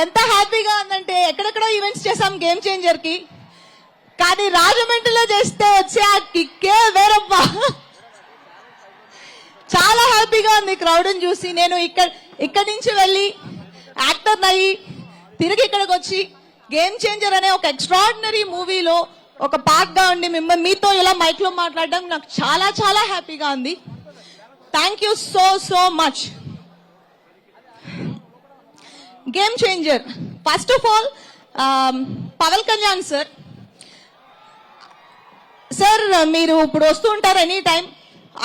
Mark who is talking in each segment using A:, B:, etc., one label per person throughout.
A: ఎంత హ్యాపీగా ఉందంటే ఎక్కడెక్కడో ఈవెంట్స్ చేసాం గేమ్ చేంజర్ కి, కానీ రాజమండ్రిలో చేస్తే వచ్చే ఆ కిక్కే వేరబ్బా. చాలా హ్యాపీగా ఉంది క్రౌడ్ చూసి. నేను ఇక్కడి నుంచి వెళ్ళి యాక్టర్ అయ్యి తిరిగి ఇక్కడికి వచ్చి గేమ్ చేంజర్ అనే ఒక ఎక్స్ట్రాడినరీ మూవీలో ఒక పార్ట్ గా ఉండి మీతో ఇలా మైక్ లో మాట్లాడడం నాకు చాలా చాలా హ్యాపీగా ఉంది. Thank you so so much. Game changer first of all Pawan Kalyan sir, sir మీరు ఇప్పుడు వస్తూ ఉంటారు any time.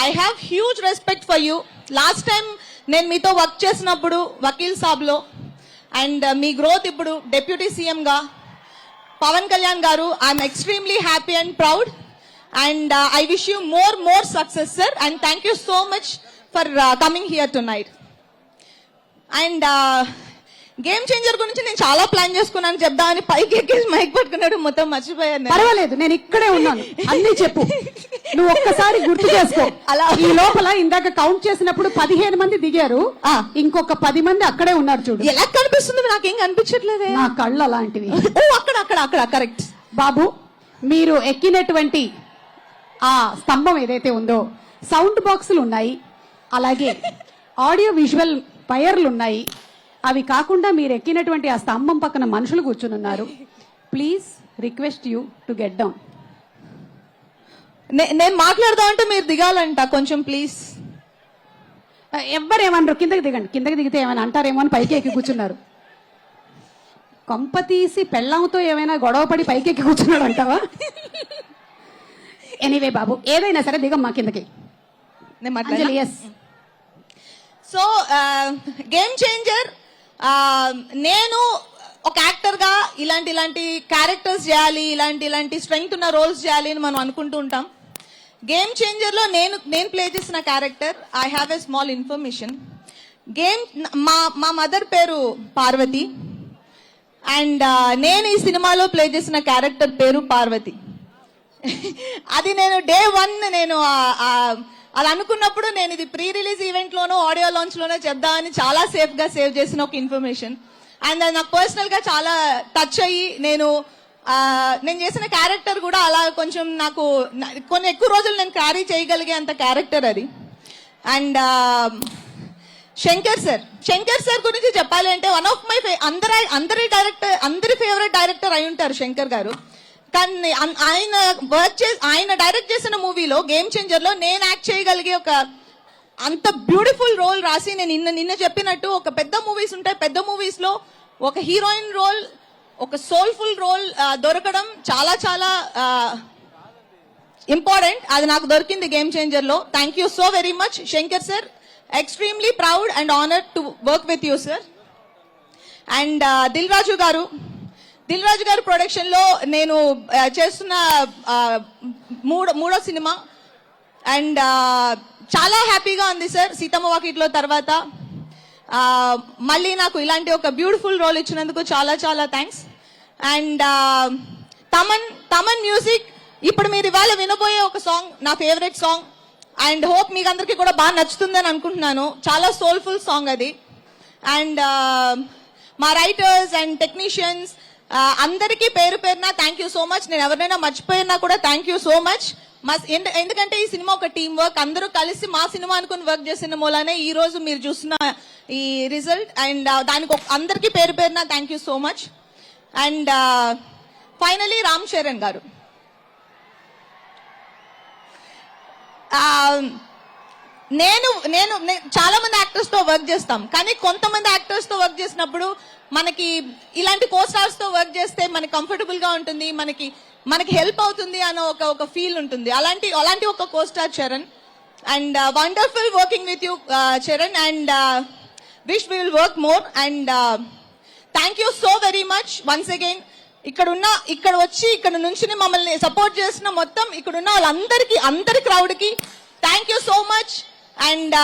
A: I have huge respect for you. Last time నేను మీతో వర్క్ చేసినప్పుడు వకీల్ సాబ్లో, అండ్ మీ గ్రోత్ ఇప్పుడు డిప్యూటీ సీఎంగా పవన్ కళ్యాణ్ గారు, I'm extremely happy and proud, and I wish you more success sir, and thank you so much for coming here tonight. And game changer గురించి నేను చాలా ప్లాన్ చేసుకున్నాను చెప్దామని, పైకి ఎక్కేసి మైక్ పట్టుకున్నాడు, మొత్తం మర్చిపోయాను.
B: పర్వాలేదు, నేను ఇక్కడే ఉన్నాను, అన్ని చెప్పు. నువ్వు ఒక్కసారి గుర్తు చేసుకో. అలా ఈ లోపల ఇందాక కౌంట్ చేసినప్పుడు 15 మంది దిగారు, ఇంకొక 10 మంది అక్కడే ఉన్నారు. చూడు
A: ఎలా కనిపిస్తుంది, నాకేం కనిపించట్లేదు,
B: నా కళ్ళు అలాంటివి.
A: అక్కడ కరెక్ట్.
B: బాబు, మీరు ఎక్కినటువంటి ఆ స్తంభం ఏదైతే ఉందో సౌండ్ బాక్సులు ఉన్నాయి, అలాగే ఆడియో విజువల్ వైర్లు ఉన్నాయి. అవి కాకుండా మీరు ఎక్కినటువంటి ఆ స్తంభం పక్కన మనుషులు కూర్చుని ఉన్నారు. Please request you to get down.
A: నేను మాట్లాడదా అంటే మీరు దిగాలంట కొంచెం ప్లీజ్.
B: ఎవ్వరేమన్నారు, కిందకి దిగండి. కిందకి దిగితే ఏమైనా అంటారేమో అని పైకి ఎక్కి కూర్చున్నారు. కొంప తీసి పెళ్ళంతో ఏమైనా గొడవ పడి పైకి ఎక్కి కూర్చున్నాడు అంటావా? ఎనీవే బాబు, ఏదైనా సరే దిగమ్మా కిందకి.
A: సో గేమ్ చేంజర్, నేను ఒక యాక్టర్ గా ఇలాంటి క్యారెక్టర్స్ చేయాలి, ఇలాంటి స్ట్రెంగ్త్ ఉన్న రోల్స్ చేయాలి అని మనం అనుకుంటూ ఉంటాం. గేమ్ చేంజర్ లో నేను ప్లే చేసిన character, I have a small information. మా మదర్ పేరు పార్వతి, అండ్ నేను ఈ సినిమాలో ప్లే చేసిన క్యారెక్టర్ పేరు పార్వతి. అది నేను డే 1 నేను అది అనుకున్నప్పుడు నేను ఇది ప్రీ రిలీజ్ ఈవెంట్ లోనో ఆడియో లాంచ్ లోనో చెప్దామని చాలా సేఫ్ గా సేవ్ చేసిన ఒక ఇన్ఫర్మేషన్. అండ్ అది నాకు పర్సనల్ గా చాలా టచ్ అయ్యి నేను చేసిన క్యారెక్టర్ కూడా అలా కొంచెం నాకు కొన్ని ఎక్కువ రోజులు నేను క్యారీ చేయగలిగే అంత క్యారెక్టర్ అది. అండ్ శంకర్ సార్ గురించి చెప్పాలి అంటే వన్ ఆఫ్ మై అందరి ఫేవరెట్ డైరెక్టర్ అయి ఉంటారు శంకర్ గారు. కానీ ఆయన డైరెక్ట్ చేసిన మూవీలో గేమ్ చేంజర్ లో నేను యాక్ట్ చేయగలిగే ఒక అంత బ్యూటిఫుల్ రోల్ రాసి, నేను నిన్న చెప్పినట్టు ఒక పెద్ద మూవీస్ ఉంటాయి, పెద్ద మూవీస్ లో ఒక హీరోయిన్ రోల్, ఒక సోల్ఫుల్ రోల్ దొరకడం చాలా చాలా ఇంపార్టెంట్. అది నాకు దొరికింది గేమ్ చేంజర్ లో. Thank you so very much Shankar sir. Extremely proud and honoured to work with you sir. And Dil Raju గారు ప్రొడక్షన్ లో నేను చేస్తున్న మూడో సినిమా, అండ్ చాలా హ్యాపీగా ఉంది సార్. సీతమ్మ వాకిట్లో తర్వాత మళ్ళీ నాకు ఇలాంటి ఒక బ్యూటిఫుల్ రోల్ ఇచ్చినందుకు చాలా చాలా థ్యాంక్స్. అండ్ తమన్ మ్యూజిక్, ఇప్పుడు మీరు ఇవాళ వినబోయే ఒక సాంగ్ నా ఫేవరెట్ సాంగ్, అండ్ హోప్ మీకు అందరికీ కూడా బాగా నచ్చుతుందని అనుకుంటున్నాను. చాలా సోల్ఫుల్ సాంగ్ అది. అండ్ మా రైటర్స్ అండ్ టెక్నీషియన్స్ అందరికీ పేరు పేరున థ్యాంక్ యూ సో మచ్. నేను ఎవరినైనా మర్చిపోయినా కూడా థ్యాంక్ యూ సో మచ్. ఎందుకంటే ఈ సినిమా ఒక టీమ్ వర్క్, అందరూ కలిసి మా సినిమా అనుకుని వర్క్ చేసిన మూలానే ఈ రోజు మీరు చూస్తున్న ఈ రిజల్ట్. అండ్ దానికి అందరికీ పేరు పేరున thank you so much. And finally Ram Charan గారు, నేను చాలా మంది యాక్టర్స్ తో వర్క్ చేస్తాం, కానీ కొంతమంది యాక్టర్స్ తో వర్క్ చేసినప్పుడు మనకి ఇలాంటి కో స్టార్స్ తో వర్క్ చేస్తే మనకి కంఫర్టబుల్ గా ఉంటుంది, మనకి హెల్ప్ అవుతుంది అన్న ఒక ఫీల్ ఉంటుంది. అలాంటి ఒక co star Charan. And wonderful working with you Charan, and wish we will work more. And thank you so very much once again. ఇక్కడ వచ్చి ఇక్కడ నుంచి మమ్మల్ని సపోర్ట్ చేసిన మొత్తం ఇక్కడున్న వాళ్ళందరికీ, అందరి క్రౌడ్ కి thank you so much. And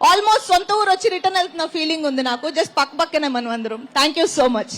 A: almost సొంత ఊరు వచ్చి రిటర్న్ వెళ్తున్న ఫీలింగ్ ఉంది నాకు. జస్ట్ పక్కనే మనం అందరం. Thank you so much.